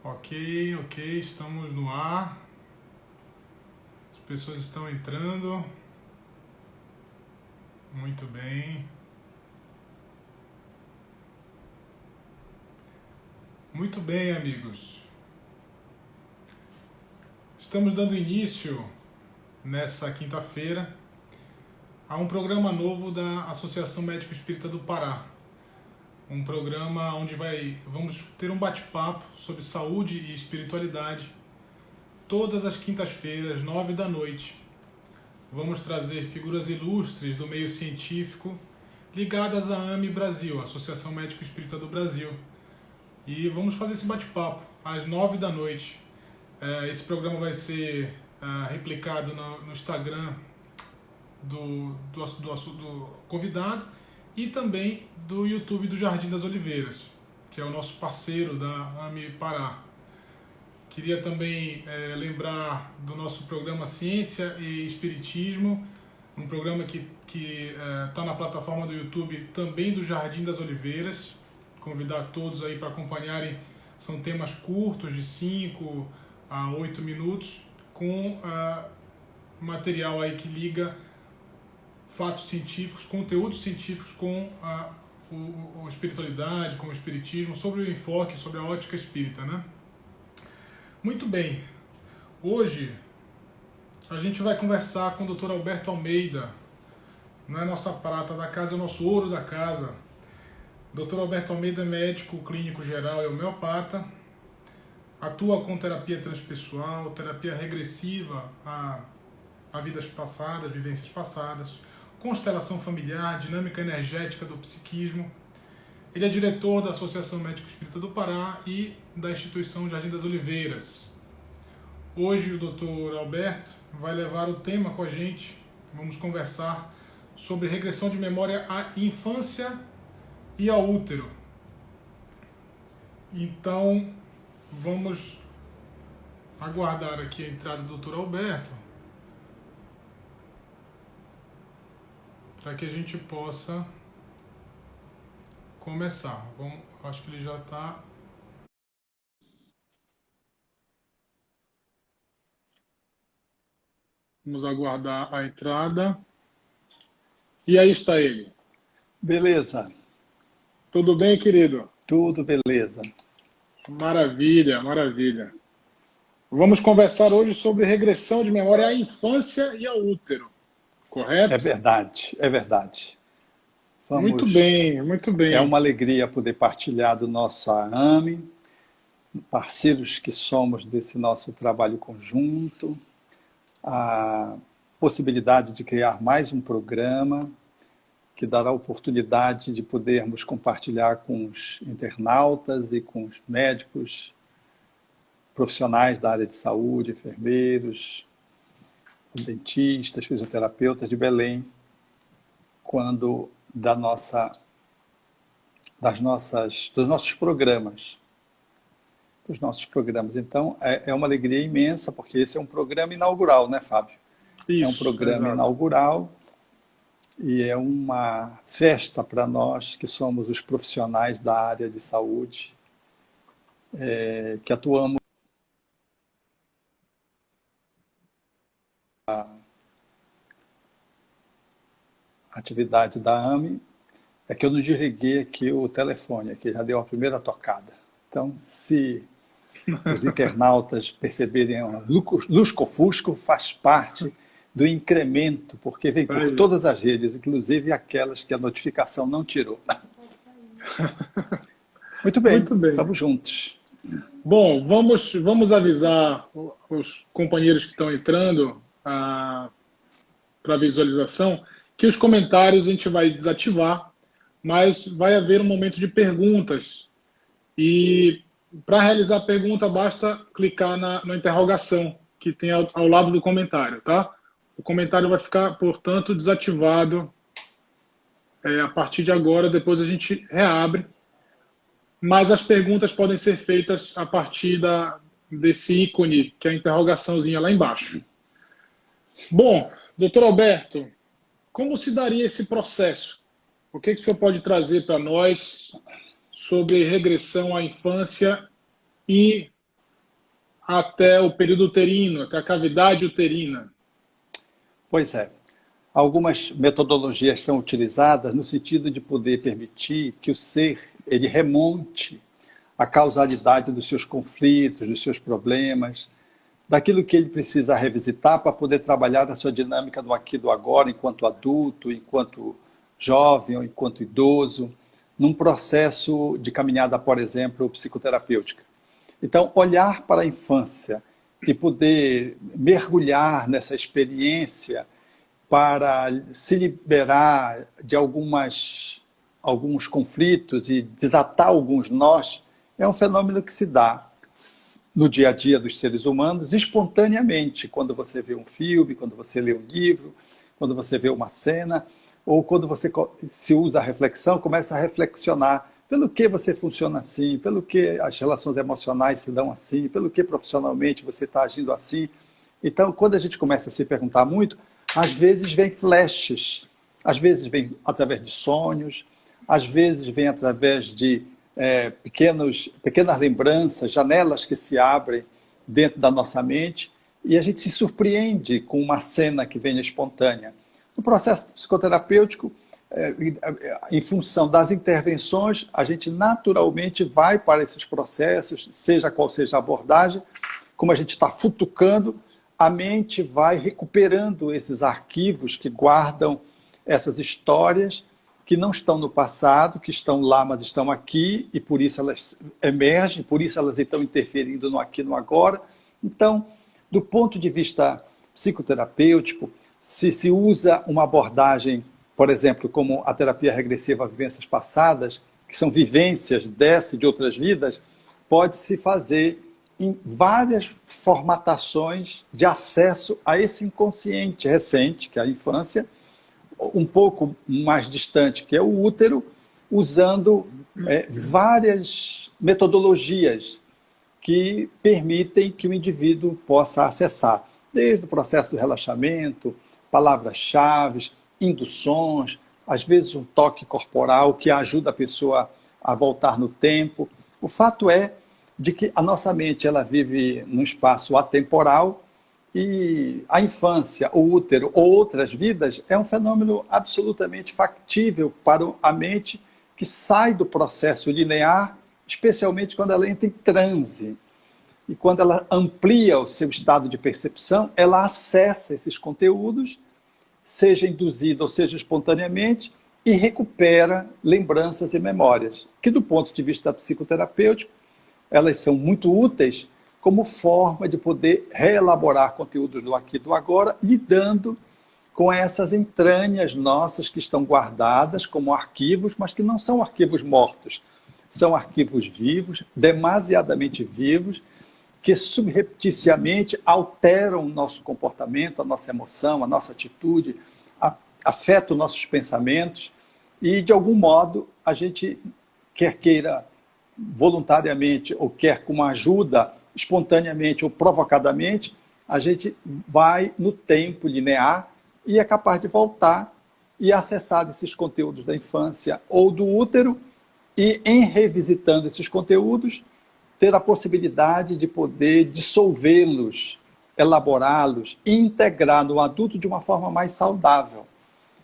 Ok, estamos no ar. As pessoas estão entrando. Muito bem. Muito bem, amigos. Estamos dando início, nessa quinta-feira, a um programa novo da Associação Médico Espírita do Pará. Um programa onde vamos ter um bate-papo sobre saúde e espiritualidade todas as quintas-feiras, 9 da noite. Vamos trazer figuras ilustres do meio científico ligadas à AME Brasil, Associação Médico Espírita do Brasil. E vamos fazer esse bate-papo às 9 da noite. Esse programa vai ser replicado no Instagram do convidado e também do YouTube do Jardim das Oliveiras, que é o nosso parceiro da AME Pará. Queria também lembrar do nosso programa Ciência e Espiritismo, um programa que está na plataforma do YouTube também do Jardim das Oliveiras. Convidar todos aí para acompanharem. São temas curtos, de 5 a 8 minutos, com material aí que liga fatos científicos, conteúdos científicos com a espiritualidade, com o espiritismo, sobre o enfoque, sobre a ótica espírita, né? Muito bem. Hoje a gente vai conversar com o Dr. Alberto Almeida. Não é nossa prata da casa, é o nosso ouro da casa. Dr. Alberto Almeida é médico clínico geral e homeopata. Atua com terapia transpessoal, terapia regressiva a vidas passadas, vivências passadas, constelação familiar, dinâmica energética do psiquismo. Ele é diretor da Associação Médico Espírita do Pará e da instituição Jardim das Oliveiras. Hoje o Dr. Alberto vai levar o tema com a gente. Vamos conversar sobre regressão de memória à infância e ao útero. Então, vamos aguardar aqui a entrada do Dr. Alberto para que a gente possa começar. Acho que ele já está. Vamos aguardar a entrada. E aí está ele. Beleza. Tudo bem, querido? Tudo beleza. Maravilha, maravilha. Vamos conversar hoje sobre regressão de memória à infância e ao útero. Correto? É verdade, é verdade. Muito bem, muito bem. É uma alegria poder partilhar do nosso AME, parceiros que somos desse nosso trabalho conjunto, a possibilidade de criar mais um programa que dará oportunidade de podermos compartilhar com os internautas e com os médicos, profissionais da área de saúde, enfermeiros, dentistas, fisioterapeutas de Belém, dos nossos programas. Então, é uma alegria imensa, porque esse é um programa inaugural, né, Fábio? Isso, é um programa inaugural e é uma festa para nós que somos os profissionais da área de saúde, que atuamos na atividade da AME. É que eu não desliguei aqui o telefone, aqui já deu a primeira tocada. Então, se os internautas perceberem lusco-fusco, faz parte do incremento, porque vem por todas as redes, inclusive aquelas que a notificação não tirou. Muito bem, estamos juntos. Bom, vamos avisar os companheiros que estão entrando para a visualização que os comentários a gente vai desativar, mas vai haver um momento de perguntas. E para realizar a pergunta, basta clicar na interrogação que tem ao lado do comentário, tá? O comentário vai ficar, portanto, desativado a partir de agora, depois a gente reabre. Mas as perguntas podem ser feitas a partir desse ícone, que é a interrogaçãozinha lá embaixo. Bom, doutor Alberto, como se daria esse processo? O que o senhor pode trazer para nós sobre regressão à infância e até o período uterino, até a cavidade uterina. Pois é. Algumas metodologias são utilizadas no sentido de poder permitir que o ser ele remonte a causalidade dos seus conflitos, dos seus problemas, daquilo que ele precisa revisitar para poder trabalhar a sua dinâmica do aqui e do agora, enquanto adulto, enquanto jovem ou enquanto idoso, num processo de caminhada, por exemplo, psicoterapêutica. Então, olhar para a infância e poder mergulhar nessa experiência para se liberar de alguns conflitos e desatar alguns nós, é um fenômeno que se dá no dia a dia dos seres humanos, espontaneamente, quando você vê um filme, quando você lê um livro, quando você vê uma cena, ou quando você se usa a reflexão, começa a reflexionar pelo que você funciona assim, pelo que as relações emocionais se dão assim, pelo que profissionalmente você está agindo assim. Então, quando a gente começa a se perguntar muito, às vezes vem flashes, às vezes vem através de sonhos, às vezes vem através de pequenas lembranças, janelas que se abrem dentro da nossa mente, e a gente se surpreende com uma cena que vem espontânea. No processo psicoterapêutico, em função das intervenções, a gente naturalmente vai para esses processos, seja qual seja a abordagem, como a gente está futucando, a mente vai recuperando esses arquivos que guardam essas histórias que não estão no passado, que estão lá, mas estão aqui, e por isso elas emergem, por isso elas estão interferindo no aqui e no agora. Então, do ponto de vista psicoterapêutico, se usa uma abordagem, por exemplo, como a terapia regressiva a vivências passadas, que são vivências dessa e de outras vidas, pode-se fazer em várias formatações de acesso a esse inconsciente recente, que é a infância, um pouco mais distante, que é o útero, usando várias metodologias que permitem que o indivíduo possa acessar, desde o processo do relaxamento, palavras-chave, induções, às vezes um toque corporal que ajuda a pessoa a voltar no tempo. O fato é de que a nossa mente ela vive num espaço atemporal e a infância, o útero ou outras vidas é um fenômeno absolutamente factível para a mente que sai do processo linear, especialmente quando ela entra em transe. E quando ela amplia o seu estado de percepção, ela acessa esses conteúdos, seja induzida ou seja espontaneamente, e recupera lembranças e memórias, que do ponto de vista psicoterapêutico, elas são muito úteis como forma de poder reelaborar conteúdos do aqui e do agora, lidando com essas entranhas nossas que estão guardadas como arquivos, mas que não são arquivos mortos. São arquivos vivos, demasiadamente vivos, que subrepticiamente alteram o nosso comportamento, a nossa emoção, a nossa atitude, afetam nossos pensamentos e, de algum modo, a gente quer queira voluntariamente ou quer com uma ajuda espontaneamente ou provocadamente, a gente vai no tempo linear e é capaz de voltar e acessar esses conteúdos da infância ou do útero e, em revisitando esses conteúdos, ter a possibilidade de poder dissolvê-los, elaborá-los e integrar no adulto de uma forma mais saudável.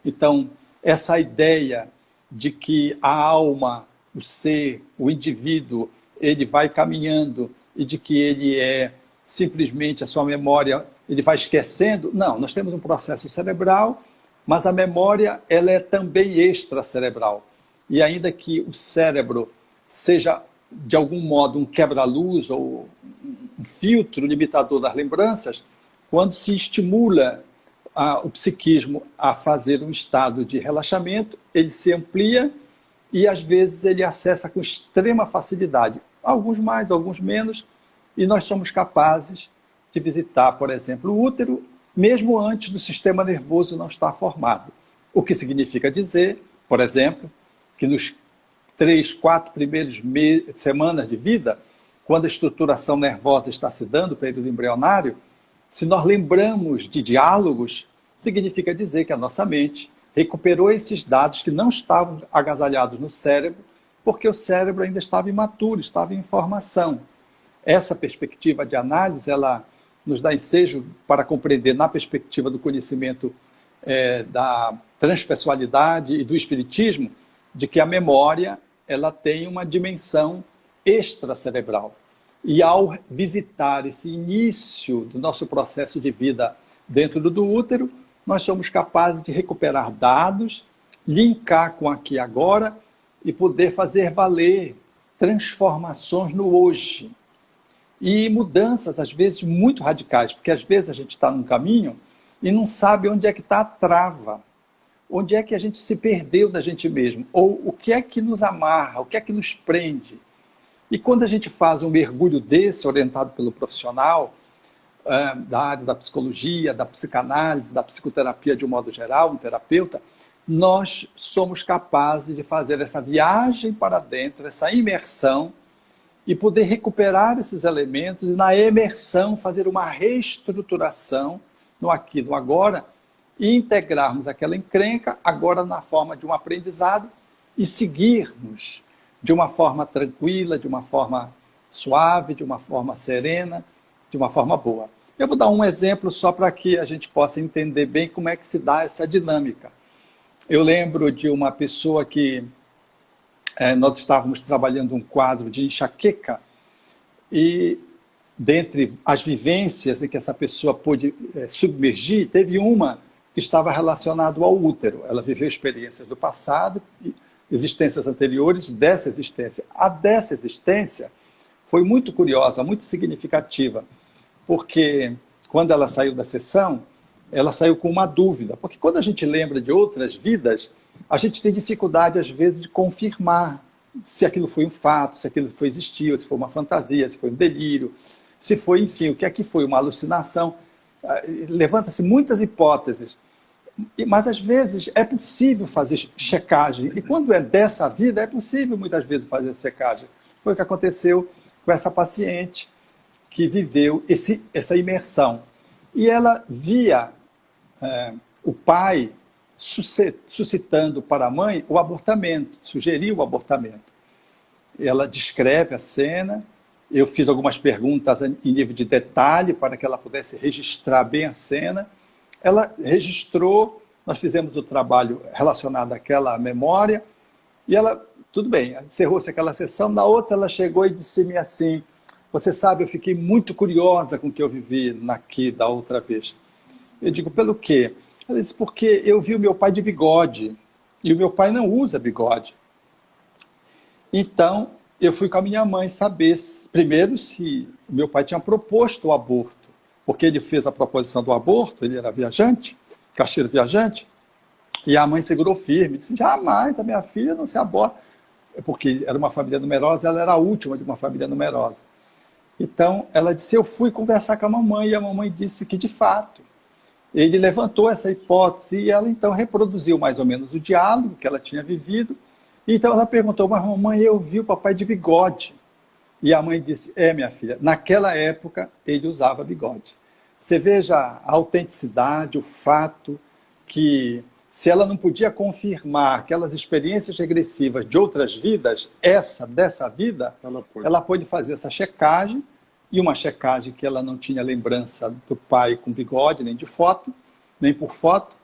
Então, essa ideia de que a alma, o ser, o indivíduo, ele vai caminhando e de que ele é simplesmente a sua memória, ele vai esquecendo. Não, nós temos um processo cerebral, mas a memória ela é também extracerebral. E ainda que o cérebro seja, de algum modo, um quebra-luz ou um filtro limitador das lembranças, quando se estimula o psiquismo a fazer um estado de relaxamento, ele se amplia e, às vezes, ele acessa com extrema facilidade. Alguns mais, alguns menos, e nós somos capazes de visitar, por exemplo, o útero, mesmo antes do sistema nervoso não estar formado. O que significa dizer, por exemplo, que nos 3, 4 primeiros semanas de vida, quando a estruturação nervosa está se dando, o período embrionário, se nós lembramos de diálogos, significa dizer que a nossa mente recuperou esses dados que não estavam agasalhados no cérebro, porque o cérebro ainda estava imaturo, estava em formação. Essa perspectiva de análise, ela nos dá ensejo para compreender, na perspectiva do conhecimento da transpessoalidade e do espiritismo, de que a memória ela tem uma dimensão extracerebral. E ao visitar esse início do nosso processo de vida dentro do útero, nós somos capazes de recuperar dados, linkar com aqui e agora e poder fazer valer transformações no hoje. E mudanças, às vezes, muito radicais, porque às vezes a gente está num caminho e não sabe onde é que está a trava, onde é que a gente se perdeu da gente mesmo, ou o que é que nos amarra, o que é que nos prende. E quando a gente faz um mergulho desse, orientado pelo profissional, da área da psicologia, da psicanálise, da psicoterapia de um modo geral, um terapeuta, nós somos capazes de fazer essa viagem para dentro, essa imersão, e poder recuperar esses elementos e, na imersão, fazer uma reestruturação no aqui, no agora, e integrarmos aquela encrenca agora na forma de um aprendizado e seguirmos de uma forma tranquila, de uma forma suave, de uma forma serena, de uma forma boa. Eu vou dar um exemplo só para que a gente possa entender bem como é que se dá essa dinâmica. Eu lembro de uma pessoa que nós estávamos trabalhando um quadro de enxaqueca e, dentre as vivências em que essa pessoa pôde submergir, teve uma que estava relacionada ao útero. Ela viveu experiências do passado, existências anteriores dessa existência. A dessa existência foi muito curiosa, muito significativa, porque quando ela saiu da sessão, ela saiu com uma dúvida, porque quando a gente lembra de outras vidas, a gente tem dificuldade, às vezes, de confirmar se aquilo foi um fato, se aquilo foi existiu, se foi uma fantasia, se foi um delírio, se foi, enfim, o que é que foi, uma alucinação. Levanta-se muitas hipóteses, mas, às vezes, é possível fazer checagem, e quando é dessa vida, é possível, muitas vezes, fazer checagem. Foi o que aconteceu com essa paciente que viveu essa imersão. E ela via o pai suscitando para a mãe o abortamento, sugeriu o abortamento. Ela descreve a cena, eu fiz algumas perguntas em nível de detalhe para que ela pudesse registrar bem a cena. Ela registrou, nós fizemos o trabalho relacionado àquela memória, e ela, tudo bem, encerrou-se aquela sessão. Na outra ela chegou e disse-me assim: você sabe, eu fiquei muito curiosa com o que eu vivi da outra vez. Eu digo, pelo quê? Ela disse, porque eu vi o meu pai de bigode, e o meu pai não usa bigode. Então, eu fui com a minha mãe saber, primeiro, se o meu pai tinha proposto o aborto, porque ele fez a proposição do aborto, ele era viajante, caixeiro viajante, e a mãe segurou firme, disse, jamais, a minha filha não se aborta, porque era uma família numerosa, ela era a última de uma família numerosa. Então, ela disse, eu fui conversar com a mamãe, e a mamãe disse que, de fato, ele levantou essa hipótese, e ela, então, reproduziu mais ou menos o diálogo que ela tinha vivido. Então, ela perguntou, mas mamãe, eu vi o papai de bigode. E a mãe disse, minha filha, naquela época, ele usava bigode. Você veja a autenticidade, o fato que, se ela não podia confirmar aquelas experiências regressivas de outras vidas, dessa vida, ela pôde fazer essa checagem, e uma checagem que ela não tinha lembrança do pai com bigode, nem de foto, nem por foto,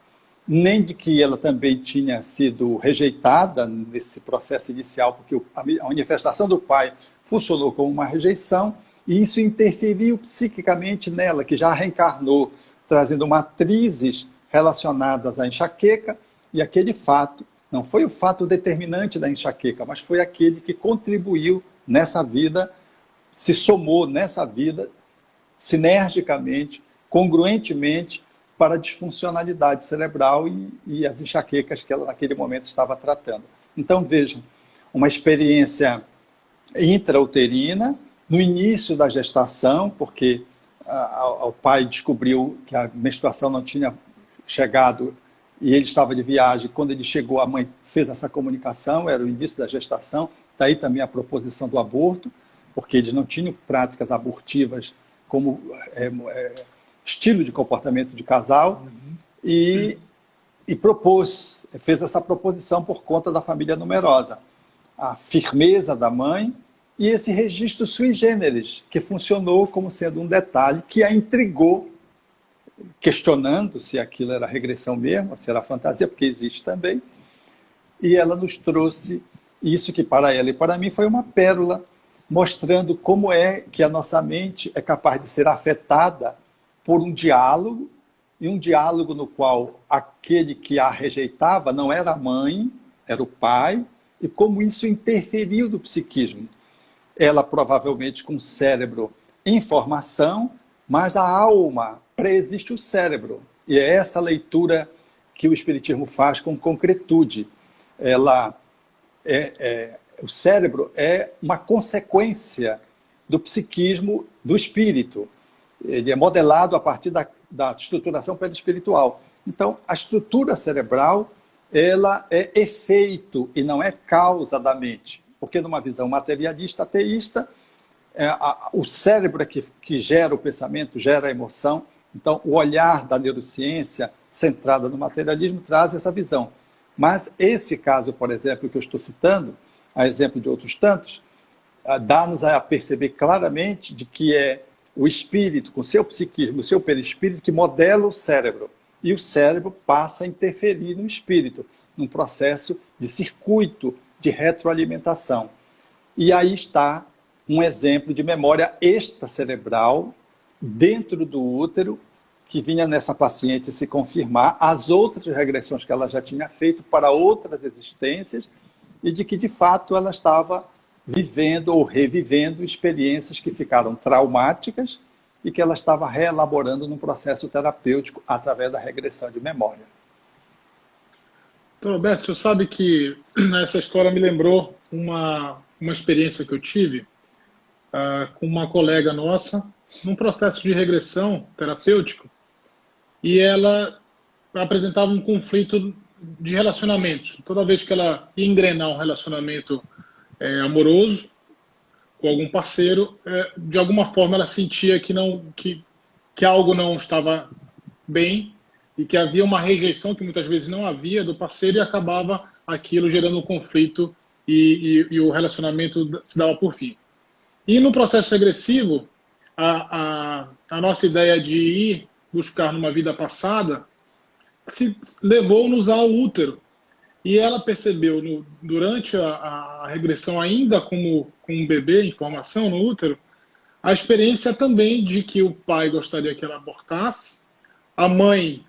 nem de que ela também tinha sido rejeitada nesse processo inicial, porque a manifestação do pai funcionou como uma rejeição, e isso interferiu psiquicamente nela, que já reencarnou, trazendo matrizes relacionadas à enxaqueca, e aquele fato, não foi o fato determinante da enxaqueca, mas foi aquele que contribuiu nessa vida, se somou nessa vida, sinergicamente, congruentemente, para a disfuncionalidade cerebral e as enxaquecas que ela naquele momento estava tratando. Então, vejam, uma experiência intrauterina, no início da gestação, porque o pai descobriu que a menstruação não tinha chegado e ele estava de viagem. Quando ele chegou, a mãe fez essa comunicação, era o início da gestação, daí também a proposição do aborto, porque eles não tinham práticas abortivas como estilo de comportamento de casal, e fez essa proposição por conta da família numerosa. A firmeza da mãe e esse registro sui generis, que funcionou como sendo um detalhe que a intrigou, questionando se aquilo era regressão mesmo, se era fantasia, porque existe também, e ela nos trouxe isso que para ela e para mim foi uma pérola, mostrando como é que a nossa mente é capaz de ser afetada por um diálogo, e um diálogo no qual aquele que a rejeitava não era a mãe, era o pai, e como isso interferiu no psiquismo. Ela provavelmente com o cérebro em formação, mas a alma preexiste o cérebro. E é essa leitura que o Espiritismo faz com concretude. O cérebro é uma consequência do psiquismo do espírito. Ele é modelado a partir da estruturação perispiritual. Então, a estrutura cerebral ela é efeito e não é causa da mente. Porque numa visão materialista, ateísta, o cérebro é que gera o pensamento, gera a emoção. Então, o olhar da neurociência centrada no materialismo traz essa visão. Mas esse caso, por exemplo, que eu estou citando, a exemplo de outros tantos, dá-nos a perceber claramente de que é o espírito, com seu psiquismo, o seu perispírito, que modela o cérebro. E o cérebro passa a interferir no espírito, num processo de circuito de retroalimentação. E aí está um exemplo de memória extracerebral dentro do útero, que vinha nessa paciente se confirmar as outras regressões que ela já tinha feito para outras existências e de que, de fato, ela estava vivendo ou revivendo experiências que ficaram traumáticas e que ela estava reelaborando num processo terapêutico através da regressão de memória. Então, Roberto, você sabe que essa história me lembrou uma experiência que eu tive com uma colega nossa num processo de regressão terapêutico, e ela apresentava um conflito de relacionamentos. Toda vez que ela ia engrenar um relacionamento amoroso com algum parceiro, de alguma forma ela sentia que algo não estava bem e que havia uma rejeição que muitas vezes não havia do parceiro, e acabava aquilo gerando um conflito e o relacionamento se dava por fim. E no processo regressivo, a nossa ideia de ir buscar numa vida passada se levou-nos ao útero. E ela percebeu, durante a regressão, ainda como um bebê em formação no útero, a experiência também de que o pai gostaria que ela abortasse, a mãe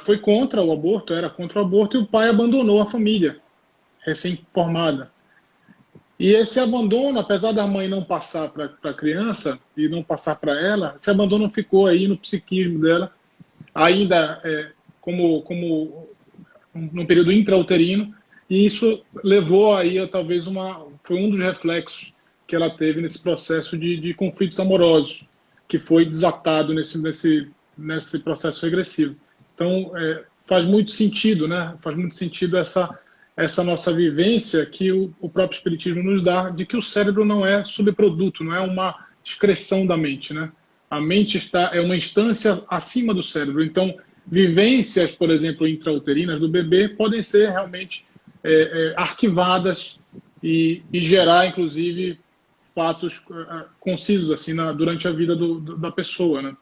foi contra o aborto, era contra o aborto, e o pai abandonou a família recém-formada. E esse abandono, apesar da mãe não passar para a criança e não passar para ela, esse abandono ficou aí no psiquismo dela, ainda como no período intrauterino, e isso levou aí talvez foi um dos reflexos que ela teve nesse processo de conflitos amorosos, que foi desatado nesse processo regressivo. Então, faz muito sentido, né? Faz muito sentido essa nossa vivência que o próprio Espiritismo nos dá, de que o cérebro não é subproduto, não é uma excreção da mente, né? A mente é uma instância acima do cérebro. Então, vivências, por exemplo, intrauterinas do bebê podem ser realmente arquivadas e gerar, inclusive, fatos concisos assim, durante a vida da pessoa, né?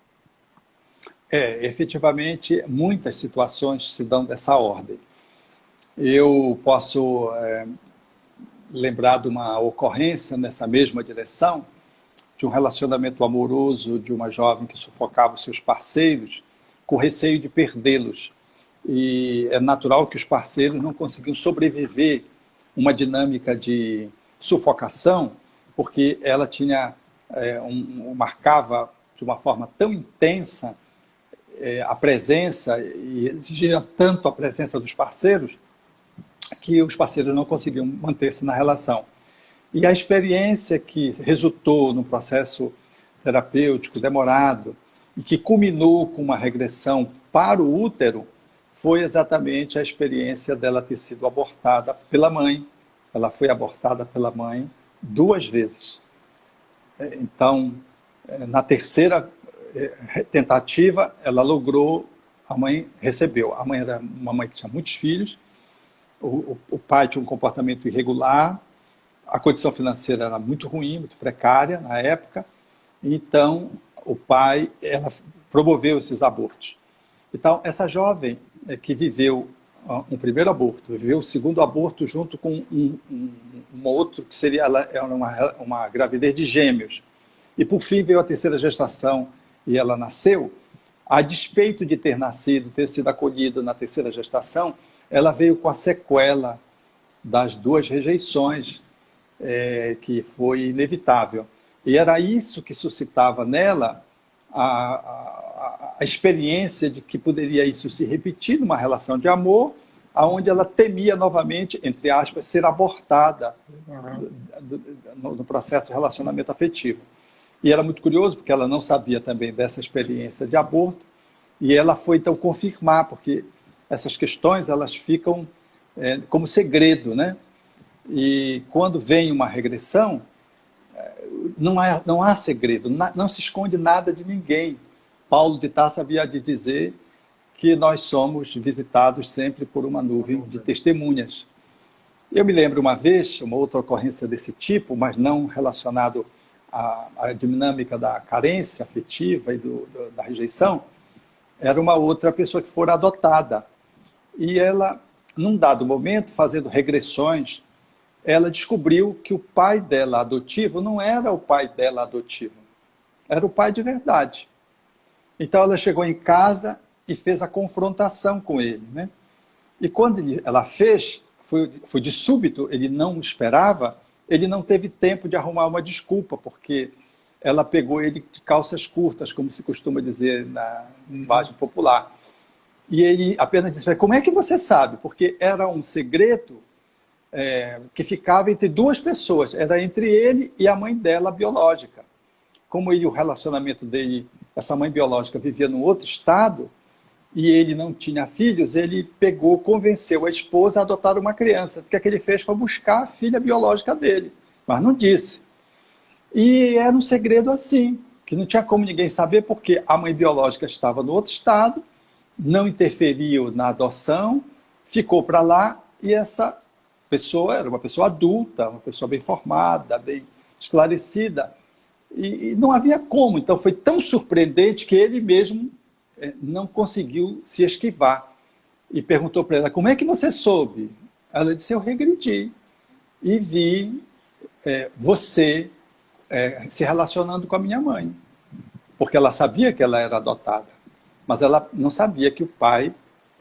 Efetivamente, muitas situações se dão dessa ordem. Eu posso lembrar de uma ocorrência nessa mesma direção, de um relacionamento amoroso de uma jovem que sufocava os seus parceiros com receio de perdê-los. E é natural que os parceiros não conseguiam sobreviver uma dinâmica de sufocação, porque ela marcava de uma forma tão intensa a presença e exigia tanto a presença dos parceiros que os parceiros não conseguiam manter-se na relação. E a experiência que resultou no processo terapêutico demorado e que culminou com uma regressão para o útero foi exatamente a experiência dela ter sido abortada pela mãe. Ela foi abortada pela mãe 2 vezes. Então, na terceira tentativa, ela logrou, a mãe recebeu. A mãe era uma mãe que tinha muitos filhos, o pai tinha um comportamento irregular, a condição financeira era muito ruim, muito precária na época, então o pai, ela promoveu esses abortos. Então, essa jovem que viveu um primeiro aborto, viveu o segundo aborto junto com um outro, que seria uma gravidez de gêmeos, e por fim veio a terceira gestação e ela nasceu, a despeito de ter nascido, ter sido acolhida na terceira gestação, ela veio com a sequela das duas rejeições, que foi inevitável. E era isso que suscitava nela a experiência de que poderia isso se repetir numa relação de amor, onde ela temia novamente, entre aspas, ser abortada no processo de relacionamento afetivo. E era muito curioso, porque ela não sabia também dessa experiência de aborto, e ela foi então confirmar, porque essas questões elas ficam como segredo, né? E quando vem uma regressão, não há segredo, não se esconde nada de ninguém. Paulo de Tarso havia de dizer que nós somos visitados sempre por uma nuvem de testemunhas. Eu me lembro uma vez, uma outra ocorrência desse tipo, mas não relacionado à dinâmica da carência afetiva e da rejeição, era uma outra pessoa que fora adotada. E ela, num dado momento, fazendo regressões, ela descobriu que o pai dela adotivo não era o pai dela adotivo, era o pai de verdade. Então ela chegou em casa e fez a confrontação com ele, né? E quando ela fez, foi de súbito, ele não esperava, ele não teve tempo de arrumar uma desculpa, porque ela pegou ele de calças curtas, como se costuma dizer na linguagem popular. E ele apenas disse, como é que você sabe? Porque era um segredo que ficava entre duas pessoas, era entre ele e a mãe dela biológica. Como o relacionamento dele, essa mãe biológica vivia num outro estado, e ele não tinha filhos, ele convenceu a esposa a adotar uma criança. O que ele fez foi buscar a filha biológica dele, mas não disse. E era um segredo assim, que não tinha como ninguém saber, porque a mãe biológica estava no outro estado, não interferiu na adoção, ficou para lá, e essa pessoa era uma pessoa adulta, uma pessoa bem formada, bem esclarecida, e não havia como. Então foi tão surpreendente que ele mesmo não conseguiu se esquivar. E perguntou para ela, como é que você soube? Ela disse, eu regredi e vi você se relacionando com a minha mãe. Porque ela sabia que ela era adotada, mas ela não sabia que o pai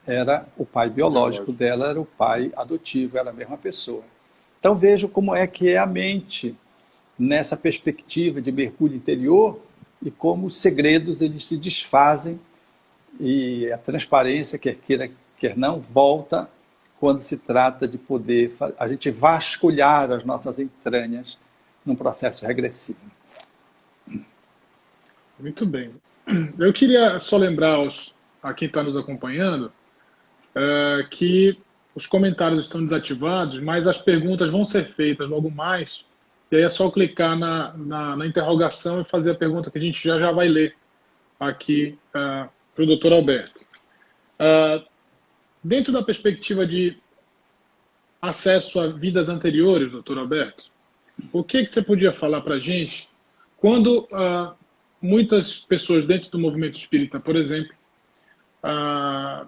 era o pai biológico dela, era o pai adotivo, era a mesma pessoa. Então vejo como é que é a mente nessa perspectiva de mergulho interior e como os segredos eles se desfazem e a transparência, quer queira, quer não, volta quando se trata de poder a gente vasculhar as nossas entranhas num processo regressivo. Muito bem. Eu queria só lembrar a quem está nos acompanhando que os comentários estão desativados, mas as perguntas vão ser feitas logo mais, e aí é só clicar na interrogação e fazer a pergunta que a gente já vai ler aqui para o Dr. Alberto. Dentro da perspectiva de acesso a vidas anteriores, Dr. Alberto, o que você podia falar para a gente quando muitas pessoas dentro do movimento espírita, por exemplo,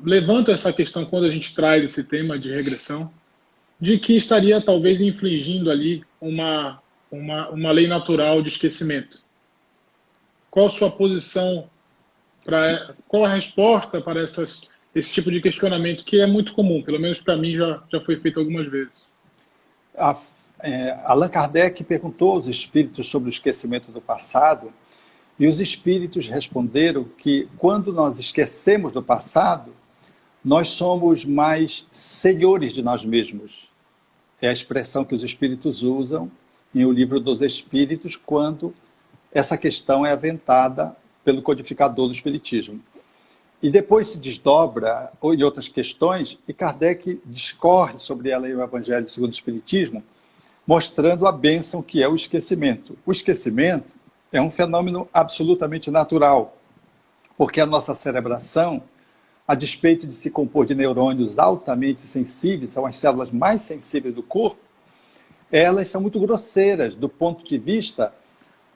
levantam essa questão quando a gente traz esse tema de regressão, de que estaria talvez infligindo ali uma lei natural de esquecimento? Qual a sua posição, qual a resposta para esse tipo de questionamento, que é muito comum, pelo menos para mim já foi feito algumas vezes? Allan Kardec perguntou aos espíritos sobre o esquecimento do passado, e os espíritos responderam que quando nós esquecemos do passado, nós somos mais senhores de nós mesmos. É a expressão que os espíritos usam em O Livro dos Espíritos, quando essa questão é aventada pelo codificador do espiritismo. E depois se desdobra em outras questões, e Kardec discorre sobre ela em O Evangelho segundo o Espiritismo, mostrando a bênção que é o esquecimento. O esquecimento é um fenômeno absolutamente natural, porque a nossa cerebração, a despeito de se compor de neurônios altamente sensíveis, são as células mais sensíveis do corpo, elas são muito grosseiras do ponto de vista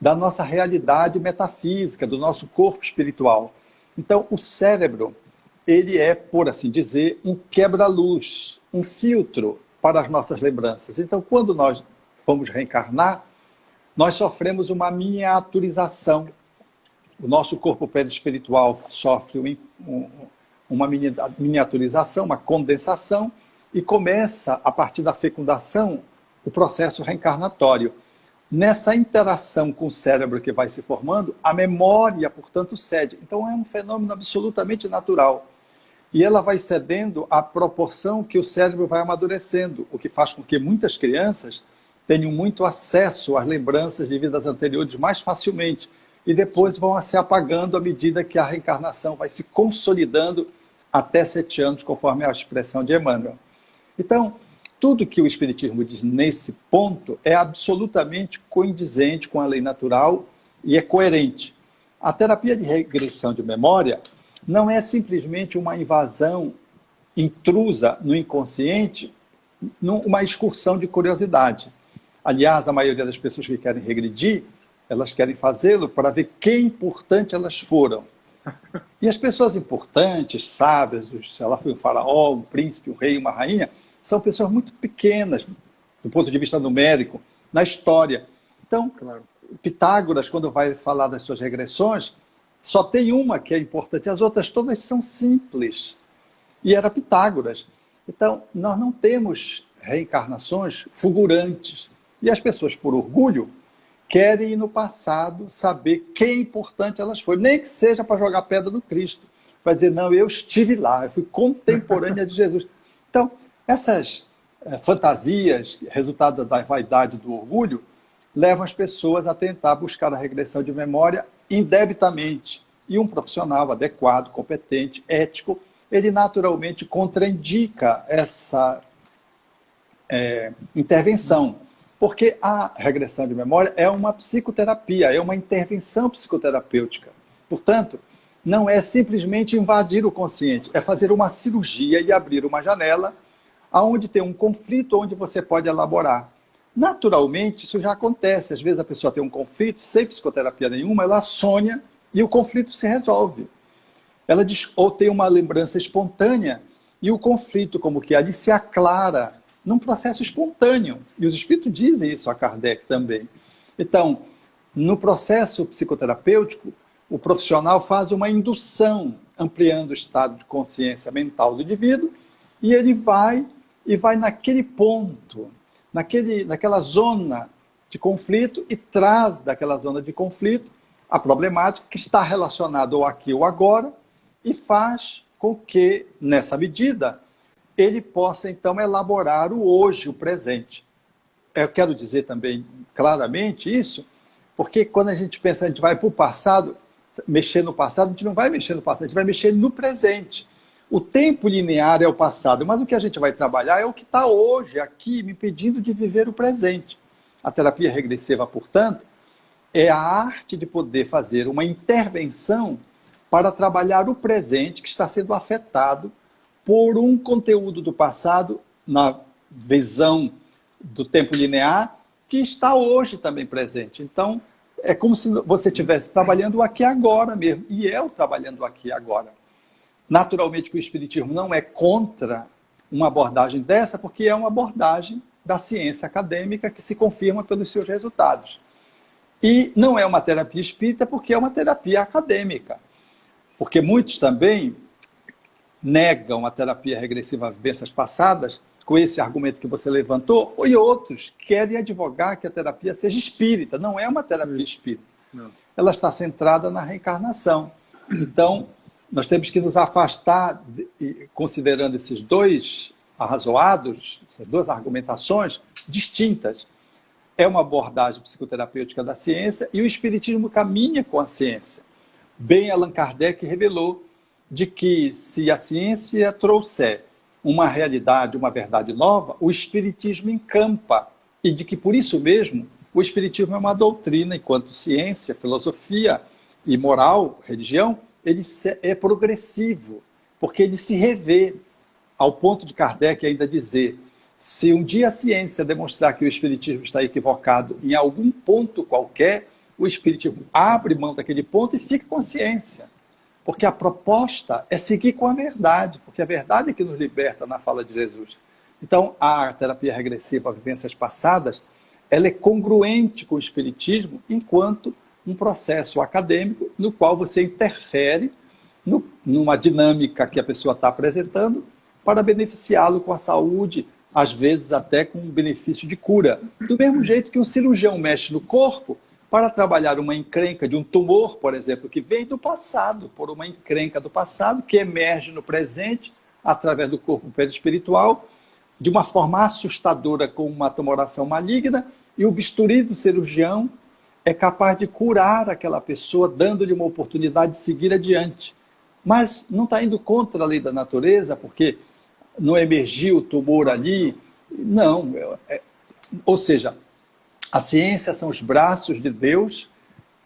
da nossa realidade metafísica, do nosso corpo espiritual. Então, o cérebro, ele é, por assim dizer, um quebra-luz, um filtro para as nossas lembranças. Então, quando nós vamos reencarnar, nós sofremos uma miniaturização. O nosso corpo perispiritual sofre uma miniaturização, uma condensação, e começa, a partir da fecundação, o processo reencarnatório. Nessa interação com o cérebro que vai se formando, a memória, portanto, cede. Então, é um fenômeno absolutamente natural. E ela vai cedendo à proporção que o cérebro vai amadurecendo, o que faz com que muitas crianças tenham muito acesso às lembranças de vidas anteriores mais facilmente, e depois vão se apagando à medida que a reencarnação vai se consolidando até 7 anos, conforme a expressão de Emmanuel. Então, tudo que o Espiritismo diz nesse ponto é absolutamente condizente com a lei natural e é coerente. A terapia de regressão de memória não é simplesmente uma invasão intrusa no inconsciente, uma excursão de curiosidade. Aliás, a maioria das pessoas que querem regredir, elas querem fazê-lo para ver quem importante elas foram. E as pessoas importantes, sábias, se ela foi um faraó, um príncipe, um rei, uma rainha, são pessoas muito pequenas, do ponto de vista numérico, na história. Então, claro, Pitágoras, quando vai falar das suas regressões, só tem uma que é importante, as outras todas são simples. E era Pitágoras. Então, nós não temos reencarnações fulgurantes. E as pessoas, por orgulho, querem ir no passado saber quem importante elas foram, nem que seja para jogar pedra no Cristo. Vai dizer, não, eu estive lá, eu fui contemporânea de Jesus. Então, essas fantasias, resultado da vaidade e do orgulho, levam as pessoas a tentar buscar a regressão de memória indebitamente. E um profissional adequado, competente, ético, ele naturalmente contraindica essa intervenção. Porque a regressão de memória é uma psicoterapia, é uma intervenção psicoterapêutica. Portanto, não é simplesmente invadir o consciente, é fazer uma cirurgia e abrir uma janela onde tem um conflito, onde você pode elaborar. Naturalmente, isso já acontece. Às vezes a pessoa tem um conflito, sem psicoterapia nenhuma, ela sonha e o conflito se resolve. Ela ou tem uma lembrança espontânea e o conflito, como que ali se aclara num processo espontâneo. E os espíritos dizem isso a Kardec também. Então, no processo psicoterapêutico, o profissional faz uma indução, ampliando o estado de consciência mental do indivíduo, e ele vai naquele ponto, naquela zona de conflito, e traz daquela zona de conflito a problemática que está relacionada ao aqui ou agora, e faz com que, nessa medida, ele possa, então, elaborar o hoje, o presente. Eu quero dizer também claramente isso, porque quando a gente pensa, a gente vai para o passado, mexer no passado, a gente não vai mexer no passado, a gente vai mexer no presente. O tempo linear é o passado, mas o que a gente vai trabalhar é o que está hoje, aqui, me impedindo de viver o presente. A terapia regressiva, portanto, é a arte de poder fazer uma intervenção para trabalhar o presente que está sendo afetado por um conteúdo do passado, na visão do tempo linear, que está hoje também presente. Então, é como se você estivesse trabalhando aqui agora mesmo, e eu trabalhando aqui agora. Naturalmente que o Espiritismo não é contra uma abordagem dessa, porque é uma abordagem da ciência acadêmica que se confirma pelos seus resultados. E não é uma terapia espírita porque é uma terapia acadêmica. Porque muitos também negam a terapia regressiva a vivências passadas, com esse argumento que você levantou, e outros querem advogar que a terapia seja espírita. Não é uma terapia espírita. Não. Ela está centrada na reencarnação. Então, nós temos que nos afastar, considerando esses dois arrazoados, essas duas argumentações distintas. É uma abordagem psicoterapêutica da ciência e o Espiritismo caminha com a ciência. Bem, Allan Kardec revelou de que se a ciência trouxer uma realidade, uma verdade nova, o Espiritismo encampa. E de que, por isso mesmo, o Espiritismo é uma doutrina, enquanto ciência, filosofia e moral, religião, ele é progressivo, porque ele se revê, ao ponto de Kardec ainda dizer, Se um dia a ciência demonstrar que o espiritismo está equivocado em algum ponto qualquer, o espiritismo abre mão daquele ponto e fica com a ciência. Porque a proposta é seguir com a verdade, porque a verdade é que nos liberta na fala de Jesus. Então, a terapia regressiva a vivências passadas, ela é congruente com o espiritismo enquanto um processo acadêmico no qual você interfere numa dinâmica que a pessoa está apresentando para beneficiá-lo com a saúde, às vezes até com um benefício de cura. Do mesmo jeito que um cirurgião mexe no corpo para trabalhar uma encrenca de um tumor, por exemplo, que vem do passado, por uma encrenca do passado, que emerge no presente, através do corpo perispiritual, de uma forma assustadora, com uma tumoração maligna, e o bisturi do cirurgião é capaz de curar aquela pessoa, dando-lhe uma oportunidade de seguir adiante. Mas não está indo contra a lei da natureza, porque não emergiu o tumor ali. Não. Ou seja, a ciência são os braços de Deus,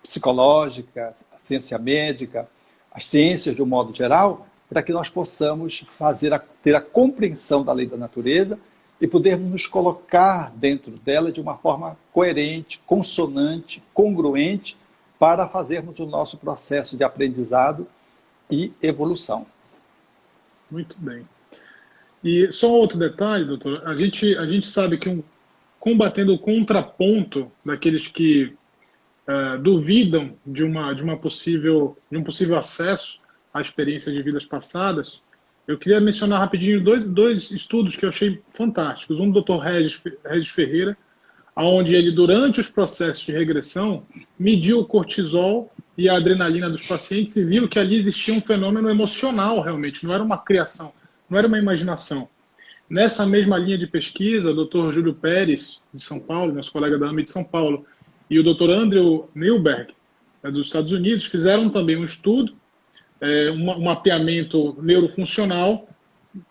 psicológica, a ciência médica, as ciências de um modo geral, para que nós possamos ter a compreensão da lei da natureza e podermos nos colocar dentro dela de uma forma coerente, consonante, congruente, para fazermos o nosso processo de aprendizado e evolução. Muito bem. E só outro detalhe, doutor, a gente sabe que combatendo o contraponto daqueles que duvidam de um possível acesso à experiência de vidas passadas, eu queria mencionar rapidinho dois estudos que eu achei fantásticos. Um do Dr. Regis Ferreira, onde ele, durante os processos de regressão, mediu o cortisol e a adrenalina dos pacientes e viu que ali existia um fenômeno emocional, realmente, não era uma criação, não era uma imaginação. Nessa mesma linha de pesquisa, o Dr. Júlio Pérez, de São Paulo, nosso colega da AME de São Paulo, e o Dr. Andrew Newberg, dos Estados Unidos, fizeram também um estudo, um mapeamento neurofuncional,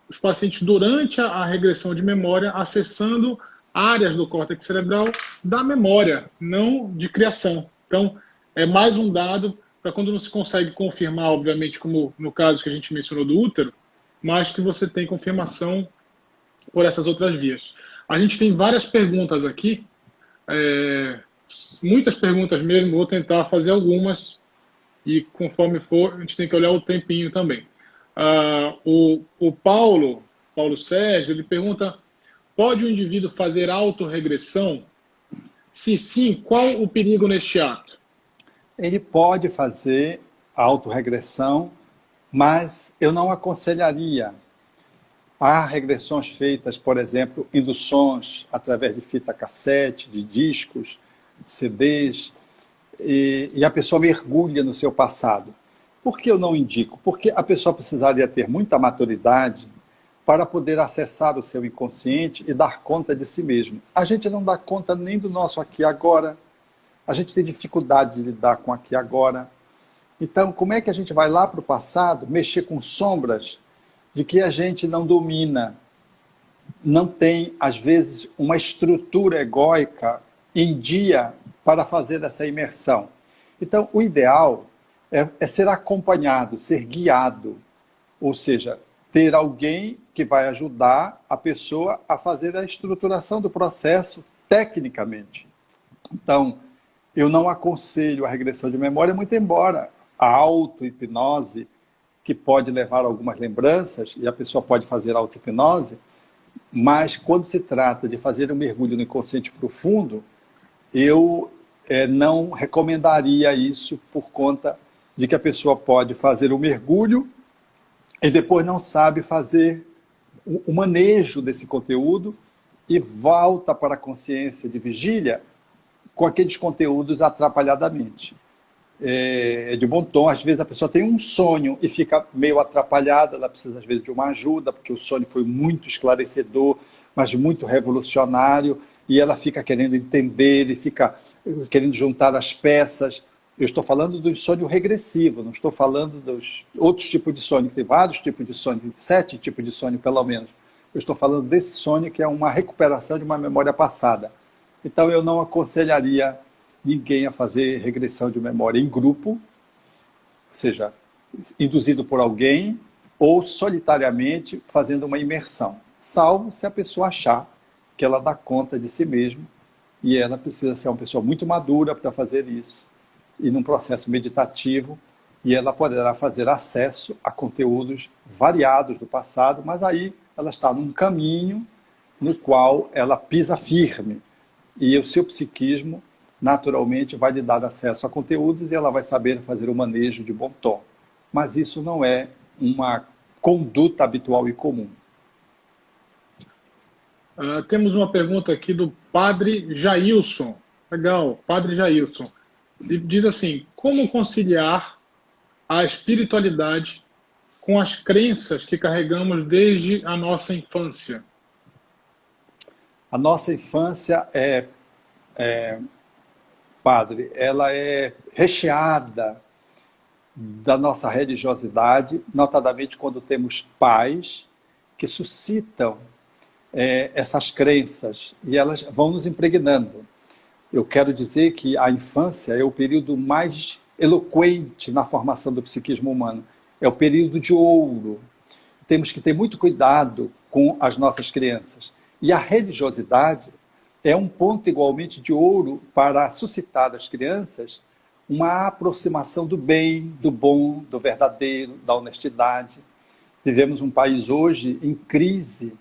os pacientes durante a regressão de memória, acessando áreas do córtex cerebral da memória, não de criação. Então, é mais um dado para quando não se consegue confirmar, obviamente, como no caso que a gente mencionou do útero, mas que você tem confirmação por essas outras vias. A gente tem várias perguntas aqui, muitas perguntas mesmo, vou tentar fazer algumas, e conforme for, a gente tem que olhar o tempinho também. O Paulo Sérgio, ele pergunta: pode o indivíduo fazer autorregressão? Se sim, qual o perigo neste ato? Ele pode fazer autorregressão, mas eu não aconselharia. Há regressões feitas, por exemplo, induções através de fita cassete, de discos, CDs, e a pessoa mergulha no seu passado. Por que eu não indico? Porque a pessoa precisaria ter muita maturidade para poder acessar o seu inconsciente e dar conta de si mesmo. A gente não dá conta nem do nosso aqui e agora. A gente tem dificuldade de lidar com aqui e agora. Então, como é que a gente vai lá para o passado, mexer com sombras de que a gente não domina, não tem, às vezes, uma estrutura egóica em dia para fazer essa imersão? Então, o ideal é ser acompanhado, ser guiado, ou seja, ter alguém que vai ajudar a pessoa a fazer a estruturação do processo tecnicamente. Então, eu não aconselho a regressão de memória, muito embora a auto-hipnose, que pode levar a algumas lembranças, e a pessoa pode fazer auto-hipnose, mas quando se trata de fazer um mergulho no inconsciente profundo, eu não recomendaria isso por conta de que a pessoa pode fazer o mergulho e depois não sabe fazer o manejo desse conteúdo e volta para a consciência de vigília com aqueles conteúdos atrapalhadamente. É de bom tom, às vezes a pessoa tem um sonho e fica meio atrapalhada, ela precisa às vezes de uma ajuda, porque o sonho foi muito esclarecedor, mas muito revolucionário, e ela fica querendo entender, e fica querendo juntar as peças. Eu estou falando do sonho regressivo, não estou falando dos outros tipos de sonho, tem vários tipos de sonho, tem 7 tipos de sonho pelo menos. Eu estou falando desse sonho que é uma recuperação de uma memória passada. Então eu não aconselharia ninguém a fazer regressão de memória em grupo, ou seja, induzido por alguém, ou solitariamente fazendo uma imersão, salvo se a pessoa achar que ela dá conta de si mesma e ela precisa ser uma pessoa muito madura para fazer isso e num processo meditativo, e ela poderá fazer acesso a conteúdos variados do passado, mas aí ela está num caminho no qual ela pisa firme e o seu psiquismo naturalmente vai lhe dar acesso a conteúdos e ela vai saber fazer o manejo de bom tom. Mas isso não é uma conduta habitual e comum. Temos uma pergunta aqui do Padre Jailson. Legal, Padre Jailson. Ele diz assim: como conciliar a espiritualidade com as crenças que carregamos desde a nossa infância? A nossa infância Padre, ela é recheada da nossa religiosidade, notadamente quando temos pais que suscitam essas crenças e elas vão nos impregnando. Eu quero dizer que a infância é o período mais eloquente na formação do psiquismo humano. É o período de ouro. Temos que ter muito cuidado com as nossas crianças. E a religiosidade é um ponto igualmente de ouro para suscitar às crianças uma aproximação do bem, do bom, do verdadeiro, da honestidade. Vivemos um país hoje em crise,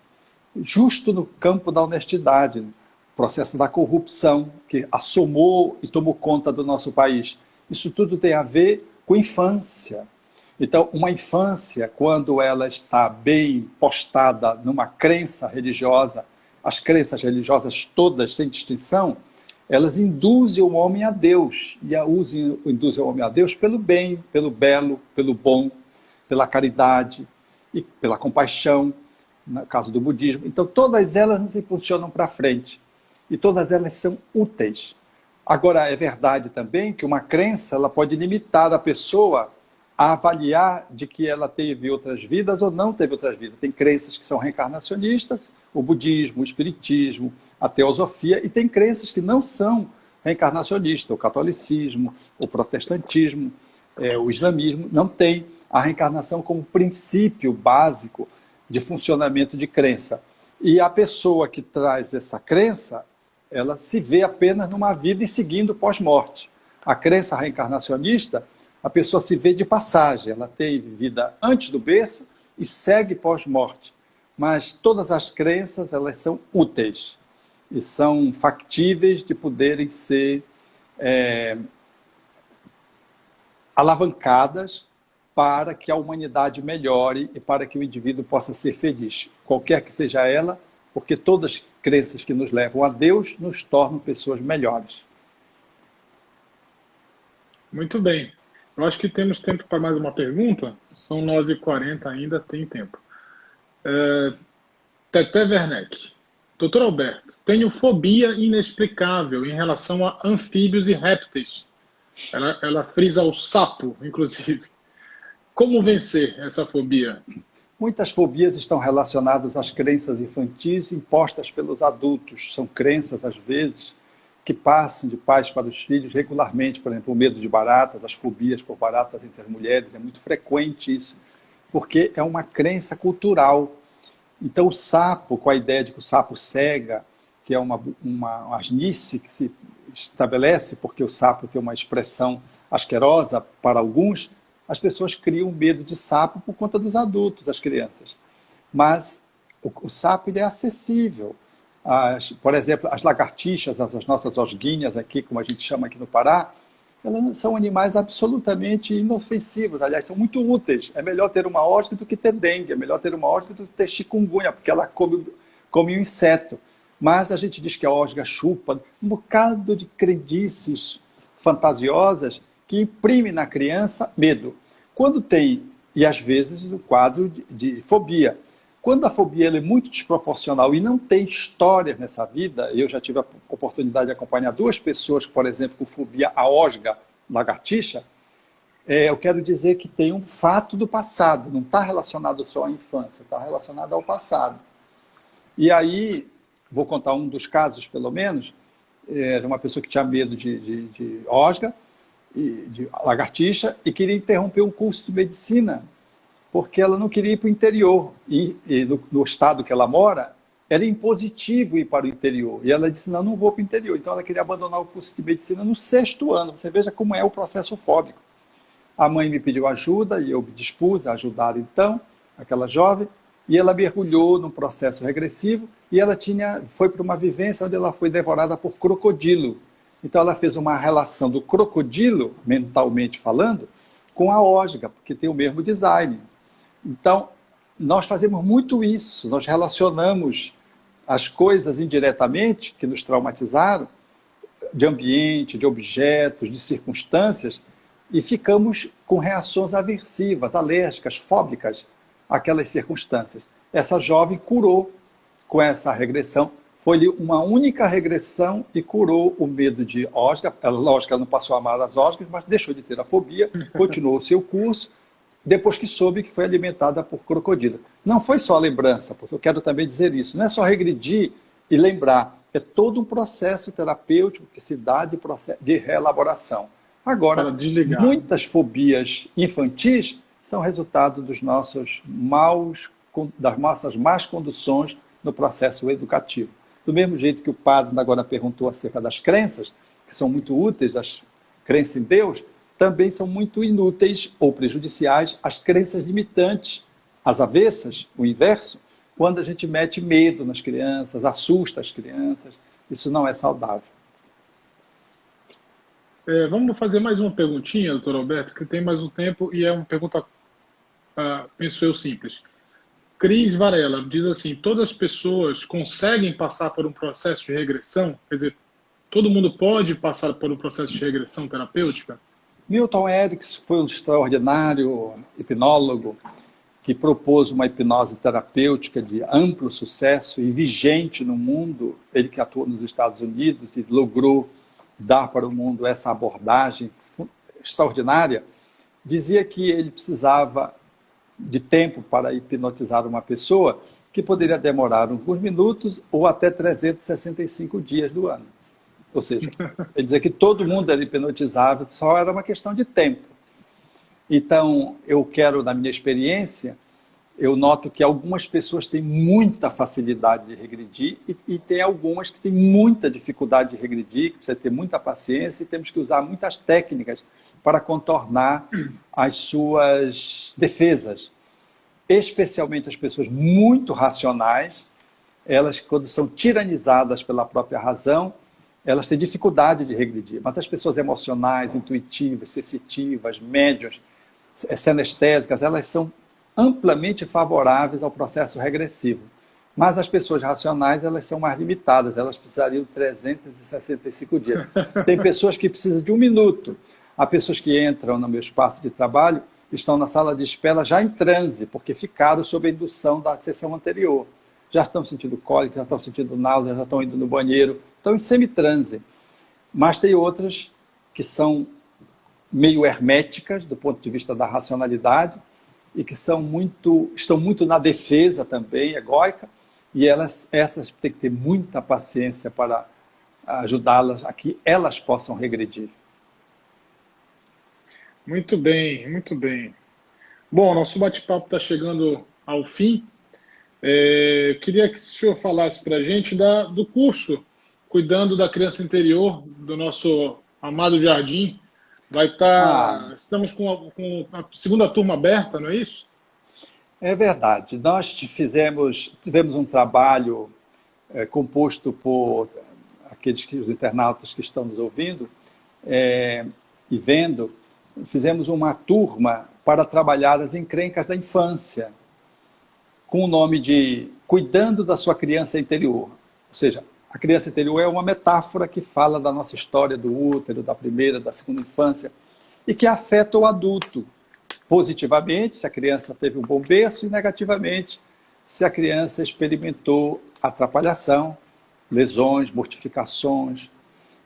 justo no campo da honestidade, o processo da corrupção que assomou e tomou conta do nosso país. Isso tudo tem a ver com infância. Então, uma infância, quando ela está bem postada numa crença religiosa, as crenças religiosas todas, sem distinção, elas induzem o homem a Deus, e induzem o homem a Deus pelo bem, pelo belo, pelo bom, pela caridade e pela compaixão, no caso do budismo. Então, todas elas nos impulsionam para frente, e todas elas são úteis. Agora, é verdade também que uma crença ela pode limitar a pessoa a avaliar de que ela teve outras vidas ou não teve outras vidas. Tem crenças que são reencarnacionistas, o budismo, o espiritismo, a teosofia, e tem crenças que não são reencarnacionistas, o catolicismo, o protestantismo, o islamismo, não tem a reencarnação como princípio básico de funcionamento de crença. E a pessoa que traz essa crença, ela se vê apenas numa vida e seguindo pós-morte. A crença reencarnacionista, a pessoa se vê de passagem, ela teve vida antes do berço e segue pós-morte. Mas todas as crenças, elas são úteis e são factíveis de poderem ser alavancadas para que a humanidade melhore e para que o indivíduo possa ser feliz, qualquer que seja ela, porque todas as crenças que nos levam a Deus nos tornam pessoas melhores. Muito bem. Eu acho que temos tempo para mais uma pergunta. São 9h40 ainda, tem tempo. Tete Werneck. Doutor Alberto, tenho fobia inexplicável em relação a anfíbios e répteis. Ela frisa o sapo, inclusive. Como vencer essa fobia? Muitas fobias estão relacionadas às crenças infantis impostas pelos adultos. São crenças, às vezes, que passam de pais para os filhos regularmente. Por exemplo, o medo de baratas, as fobias por baratas entre as mulheres. É muito frequente isso, porque é uma crença cultural. Então, o sapo, com a ideia de que o sapo cega, que é uma asnice que se estabelece porque o sapo tem uma expressão asquerosa para alguns, as pessoas criam medo de sapo por conta dos adultos, das crianças. Mas o sapo ele é acessível. Por exemplo, as lagartixas, as nossas osguinhas aqui, como a gente chama aqui no Pará, elas são animais absolutamente inofensivos, aliás, são muito úteis. É melhor ter uma osga do que ter dengue, é melhor ter uma osga do que ter chikungunya, porque ela come um inseto. Mas a gente diz que a osga chupa, um bocado de crendices fantasiosas que imprime na criança medo. Quando tem, e às vezes, o quadro de fobia. Quando a fobia é muito desproporcional e não tem histórias nessa vida, eu já tive a oportunidade de acompanhar 2 pessoas, por exemplo, com fobia à osga, lagartixa, eu quero dizer que tem um fato do passado, não está relacionado só à infância, está relacionado ao passado. E aí, vou contar um dos casos, pelo menos, era uma pessoa que tinha medo de osga, de lagartixa, e queria interromper um curso de medicina, porque ela não queria ir para o interior. E no estado que ela mora, era impositivo ir para o interior. E ela disse, não, não vou para o interior. Então ela queria abandonar o curso de medicina no 6º ano. Você veja como é o processo fóbico. A mãe me pediu ajuda e eu me dispus a ajudar então, aquela jovem, e ela mergulhou num processo regressivo e ela foi para uma vivência onde ela foi devorada por crocodilo. Então ela fez uma relação do crocodilo, mentalmente falando, com a osga, porque tem o mesmo design. Então, nós fazemos muito isso, nós relacionamos as coisas indiretamente que nos traumatizaram, de ambiente, de objetos, de circunstâncias, e ficamos com reações aversivas, alérgicas, fóbicas àquelas circunstâncias. Essa jovem curou com essa regressão. Foi uma única regressão e curou o medo de osga. Lógico que ela não passou a amar as osgas, mas deixou de ter a fobia, continuou o seu curso, depois que soube que foi alimentada por crocodilo. Não foi só a lembrança, porque eu quero também dizer isso. Não é só regredir e lembrar. É todo um processo terapêutico que se dá de reelaboração. Agora, muitas fobias infantis são resultado das nossas más conduções no processo educativo. Do mesmo jeito que o padre agora perguntou acerca das crenças, que são muito úteis, as crenças em Deus, também são muito inúteis ou prejudiciais as crenças limitantes, as avessas, o inverso, quando a gente mete medo nas crianças, assusta as crianças. Isso não é saudável. Vamos fazer mais uma perguntinha, doutor Alberto, que tem mais um tempo e é uma pergunta, penso eu, simples. Cris Varela diz assim, todas as pessoas conseguem passar por um processo de regressão? Quer dizer, todo mundo pode passar por um processo de regressão terapêutica? Milton Erickson foi um extraordinário hipnólogo que propôs uma hipnose terapêutica de amplo sucesso e vigente no mundo. Ele que atuou nos Estados Unidos e logrou dar para o mundo essa abordagem extraordinária, dizia que ele precisava de tempo para hipnotizar uma pessoa que poderia demorar alguns minutos ou até 365 dias do ano. Ou seja, ele dizia que todo mundo era hipnotizável, só era uma questão de tempo. Então, eu quero, na minha experiência, eu noto que algumas pessoas têm muita facilidade de regredir e tem algumas que têm muita dificuldade de regredir, que precisa ter muita paciência e temos que usar muitas técnicas para contornar as suas defesas. Especialmente as pessoas muito racionais, elas, quando são tiranizadas pela própria razão, elas têm dificuldade de regredir. Mas as pessoas emocionais, intuitivas, sensitivas, médias, senestésicas, elas são amplamente favoráveis ao processo regressivo. Mas as pessoas racionais, elas são mais limitadas, elas precisariam de 365 dias. Tem pessoas que precisam de 1 minuto. Há pessoas que entram no meu espaço de trabalho, estão na sala de espera já em transe, porque ficaram sob a indução da sessão anterior. Já estão sentindo cólica, já estão sentindo náusea, já estão indo no banheiro, estão em semitranse. Mas tem outras que são meio herméticas, do ponto de vista da racionalidade, e que estão muito na defesa também, egóica, e essas têm que ter muita paciência para ajudá-las a que elas possam regredir. Muito bem, muito bem. Bom, nosso bate-papo está chegando ao fim. Queria que o senhor falasse para a gente do curso Cuidando da Criança Interior, do nosso amado Jardim. Estamos com a 2ª turma aberta, não é isso? É verdade. Nós tivemos um trabalho composto por os internautas que estão nos ouvindo e vendo. Fizemos uma turma para trabalhar as encrencas da infância, com o nome de Cuidando da Sua Criança Interior. Ou seja, a criança interior é uma metáfora que fala da nossa história do útero, da primeira, da segunda infância, e que afeta o adulto positivamente, se a criança teve um bom berço, e negativamente, se a criança experimentou atrapalhação, lesões, mortificações.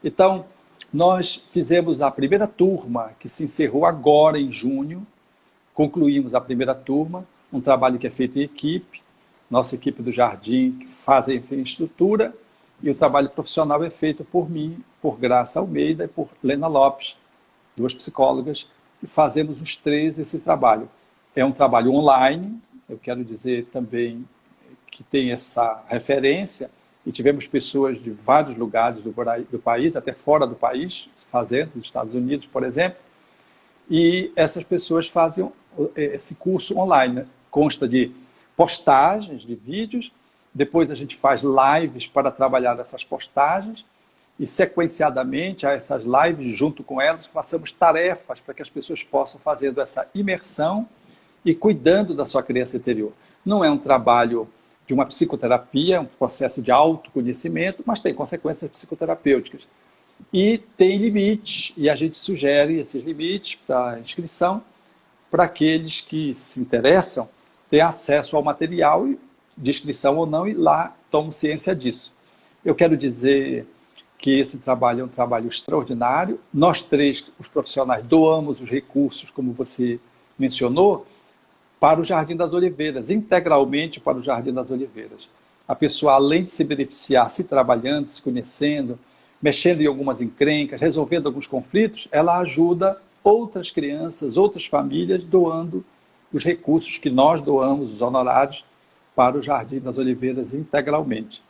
Então, nós fizemos a primeira turma, que se encerrou agora em junho, concluímos a primeira turma, um trabalho que é feito em equipe, nossa equipe do Jardim, que faz a infraestrutura, e o trabalho profissional é feito por mim, por Graça Almeida e por Lena Lopes, 2 psicólogas, e fazemos os 3 esse trabalho. É um trabalho online, eu quero dizer também que tem essa referência, e tivemos pessoas de vários lugares do país, até fora do país, fazendo, nos Estados Unidos, por exemplo, e essas pessoas fazem esse curso online, né? Consta de postagens de vídeos, depois a gente faz lives para trabalhar essas postagens, e sequenciadamente a essas lives, junto com elas, passamos tarefas para que as pessoas possam fazendo essa imersão e cuidando da sua criança interior. Não é um trabalho de uma psicoterapia, é um processo de autoconhecimento, mas tem consequências psicoterapêuticas. E tem limites, e a gente sugere esses limites para a inscrição, para aqueles que se interessam ter acesso ao material de inscrição ou não, e lá tomam ciência disso. Eu quero dizer que esse trabalho é um trabalho extraordinário. Nós três, os profissionais, doamos os recursos, como você mencionou, para o Jardim das Oliveiras, integralmente para o Jardim das Oliveiras. A pessoa, além de se beneficiar, se trabalhando, se conhecendo, mexendo em algumas encrencas, resolvendo alguns conflitos, ela ajuda outras crianças, outras famílias, doando os recursos que nós doamos, os honorários, para o Jardim das Oliveiras integralmente.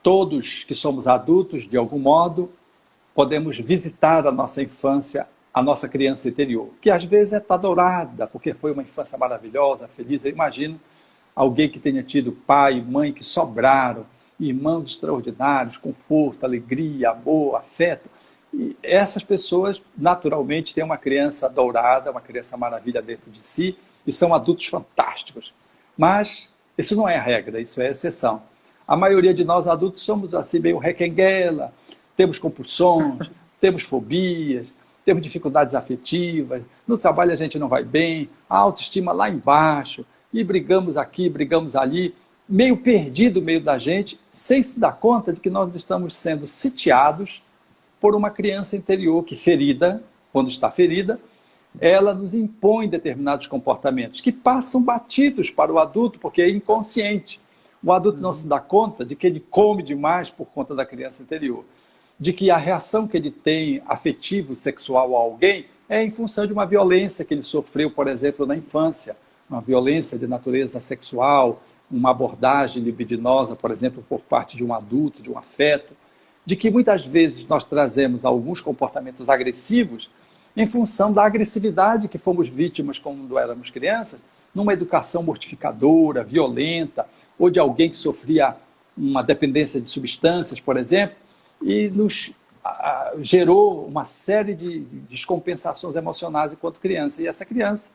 Todos que somos adultos, de algum modo, podemos visitar a nossa infância, a nossa criança interior, que às vezes está dourada, porque foi uma infância maravilhosa, feliz. Eu imagino alguém que tenha tido pai e mãe que sobraram, irmãos extraordinários, conforto, alegria, amor, afeto. E essas pessoas, naturalmente, têm uma criança dourada, uma criança maravilha dentro de si, e são adultos fantásticos. Mas isso não é a regra, isso é a exceção. A maioria de nós adultos somos assim meio requenguela, temos compulsões, temos fobias, temos dificuldades afetivas, no trabalho a gente não vai bem, a autoestima lá embaixo, e brigamos aqui, brigamos ali, meio perdido no meio da gente, sem se dar conta de que nós estamos sendo sitiados por uma criança interior que, ferida, quando está ferida, ela nos impõe determinados comportamentos que passam batidos para o adulto, porque é inconsciente. O adulto não se dá conta de que ele come demais por conta da criança interior, de que a reação que ele tem afetivo, sexual a alguém é em função de uma violência que ele sofreu, por exemplo, na infância, uma violência de natureza sexual, uma abordagem libidinosa, por exemplo, por parte de um adulto, de um afeto, de que muitas vezes nós trazemos alguns comportamentos agressivos em função da agressividade que fomos vítimas quando éramos crianças, numa educação mortificadora, violenta, ou de alguém que sofria uma dependência de substâncias, por exemplo, e nos gerou uma série de descompensações emocionais enquanto criança. E essa criança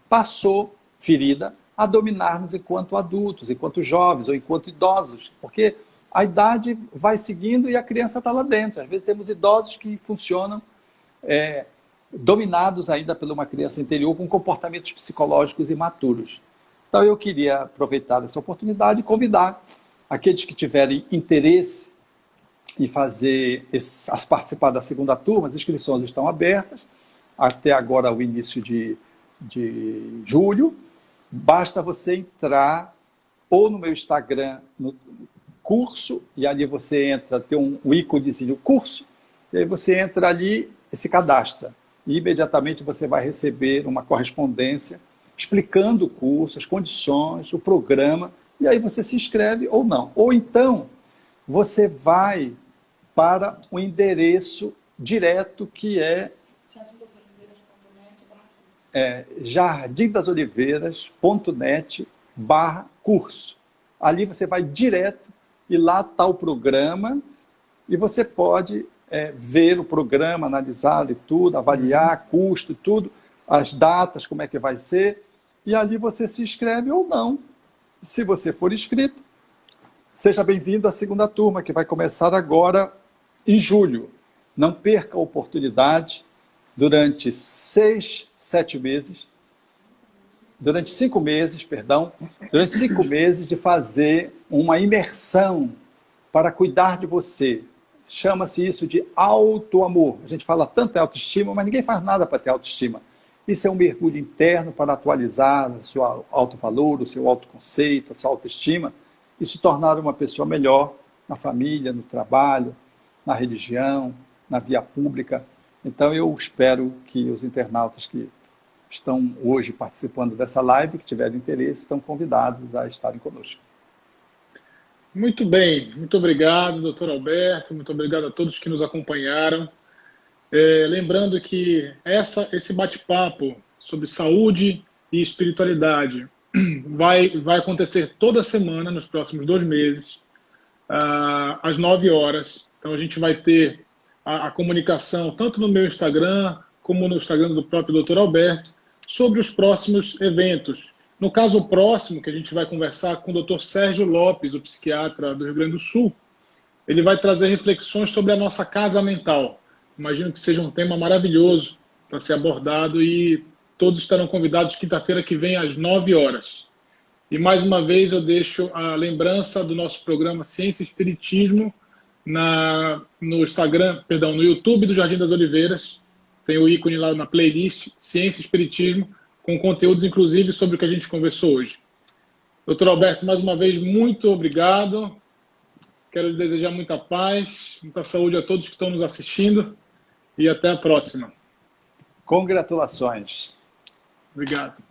passou, ferida, a dominar-nos enquanto adultos, enquanto jovens ou enquanto idosos, porque a idade vai seguindo e a criança está lá dentro. Às vezes temos idosos que funcionam dominados ainda por uma criança interior com comportamentos psicológicos imaturos. Então eu queria aproveitar essa oportunidade e convidar aqueles que tiverem interesse em participar da segunda turma. As inscrições estão abertas até agora o início de julho. Basta você entrar ou no meu Instagram, no curso, e ali você entra, tem um íconezinho curso, e aí você entra ali e se cadastra. E imediatamente você vai receber uma correspondência explicando o curso, as condições, o programa, e aí você se inscreve ou não. Ou então, você vai para o endereço direto que é jardimdasoliveiras.net/curso. Ali você vai direto e lá está o programa e você pode ver o programa, analisar e tudo, avaliar custo e tudo, as datas, como é que vai ser, e ali você se inscreve ou não. Se você for inscrito, seja bem-vindo à segunda turma, que vai começar agora em julho. Não perca a oportunidade durante 5 meses de fazer uma imersão para cuidar de você. Chama-se isso de autoamor. A gente fala tanto em autoestima, mas ninguém faz nada para ter autoestima. Isso é um mergulho interno para atualizar o seu autovalor, o seu autoconceito, a sua autoestima e se tornar uma pessoa melhor na família, no trabalho, na religião, na via pública. Então eu espero que os internautas que estão hoje participando dessa live, que tiverem interesse, estão convidados a estarem conosco. Muito bem, muito obrigado, doutor Alberto, muito obrigado a todos que nos acompanharam. Lembrando que esse bate-papo sobre saúde e espiritualidade vai acontecer toda semana, nos próximos 2 meses, às 9 horas. Então a gente vai ter a comunicação tanto no meu Instagram como no Instagram do próprio Dr. Alberto sobre os próximos eventos. No caso próximo, que a gente vai conversar com o Dr. Sérgio Lopes, o psiquiatra do Rio Grande do Sul, ele vai trazer reflexões sobre a nossa casa mental. Imagino que seja um tema maravilhoso para ser abordado e todos estarão convidados quinta-feira que vem às 9 horas. E mais uma vez eu deixo a lembrança do nosso programa Ciência e Espiritismo no Instagram, perdão, no YouTube do Jardim das Oliveiras. Tem o ícone lá na playlist Ciência e Espiritismo, com conteúdos inclusive sobre o que a gente conversou hoje. Doutor Alberto, mais uma vez, muito obrigado. Quero lhe desejar muita paz, muita saúde a todos que estão nos assistindo e até a próxima. Congratulações. Obrigado.